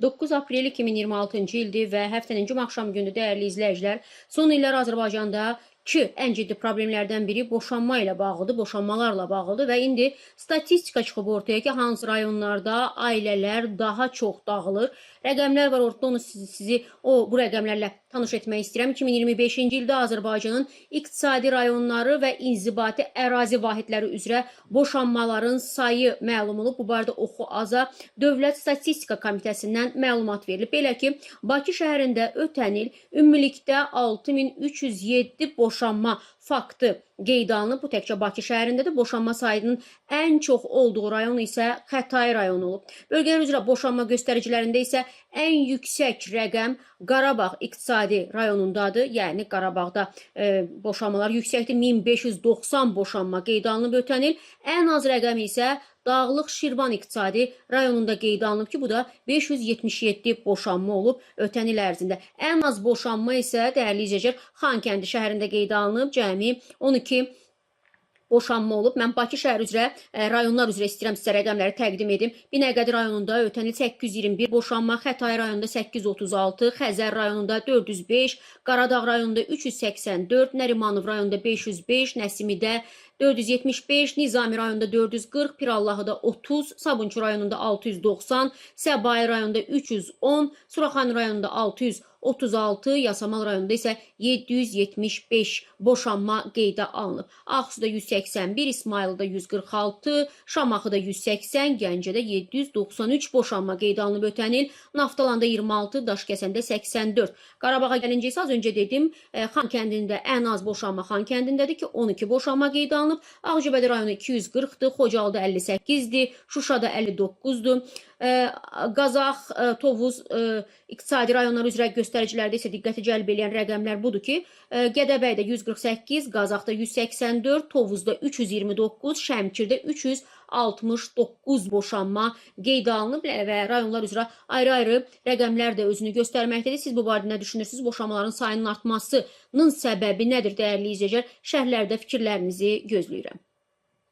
9 aprel 2026-cı ildir və həftənin cümə axşam günü dəyərli izləyicilər, son illər Azərbaycanda ən ciddi problemlərdən biri boşanma ilə bağlıdır, boşanmalarla bağlıdır və indi statistika çıxıb ortaya ki, hansı rayonlarda ailələr daha çox dağılır. Rəqəmlər var ortada, onu sizi bu rəqəmlərlə tanış etmək istəyirəm. 2025-ci ildə Azərbaycanın iqtisadi rayonları və inzibati ərazi vahidləri üzrə boşanmaların sayı məlum olub. Bu barədə Oxu Aza Dövlət Statistika Komitəsindən məlumat verilib. Belə ki, Bakı şəhərində ötən il ümumilikdə 6307 boşanma faktı qeydə alınıb. Bu təkcə Bakı şəhərindədir. Boşanma sayının ən çox olduğu rayon isə Xətai rayonu olub. Bölgələr üzrə boşanma göstəricilərində isə ən yüksək rəqəm Qarabağ iqtisadi rayonundadır. Yəni Qarabağda boşanmalar yüksəkdir. 1590 boşanma qeydə alınıb ötən il. Ən az rəqəm isə Dağlıq Şirvan iqtisadi rayonunda qeydə alınıb ki, bu da 577 boşanma olub ötən il ərzində. Ən az boşanma isə dəyərli izləyicilər Xankəndi şəhərində qeydə alınıb. Cəmi 12 boşanma olub. Mən Bakı şəhəri üzrə, rayonlar üzrə istəyirəm sizə rəqəmləri təqdim edim. Binəqədi rayonunda ötən il 821 boşanma, Xətai rayonunda 836, Xəzər rayonunda 405, Qaradağ rayonunda 384, Nərimanov rayonunda 505, Nəsimidə 475, Nizami rayonunda 440, Pirallahıda 30, Sabunçu rayonunda 690, Səbail rayonunda 310, Suraxanı rayonunda 636, Yasamal rayonunda isə 775 boşanma qeydə alınıb. Ağsuda 181, İsmayılda 146, Şamaxıda 180, Gəncədə 793 boşanma qeydə alınıb ötən il, Naftalanda 26, Daşkəsəndə 84. Qarabağa gəlincə isə az öncə dedim, Xankəndində ən az boşanma Xankəndindədir ki, 12 boşanma qeydə alınıb. Ağcabədi rayonu 240-dır, Xocalıda 58-dir, Şuşada 59-dur. Qazax, Tovuz iqtisadi rayonlar üzrə göstəricilərdə isə diqqəti cəlb edən rəqəmlər budur ki, Gədəbəydə 148, Qazaxda 184, Tovuzda 329, Şəmkirdə 369 boşanma qeydə alınıb və rayonlar üzrə ayrı-ayrı rəqəmlər də özünü göstərməkdədir. Siz bu barədə nə düşünürsünüz? Boşanmaların sayının artmasının səbəbi nədir dəyərli izləyicilər? Şərhlərdə fikirlərinizi gözləyirəm.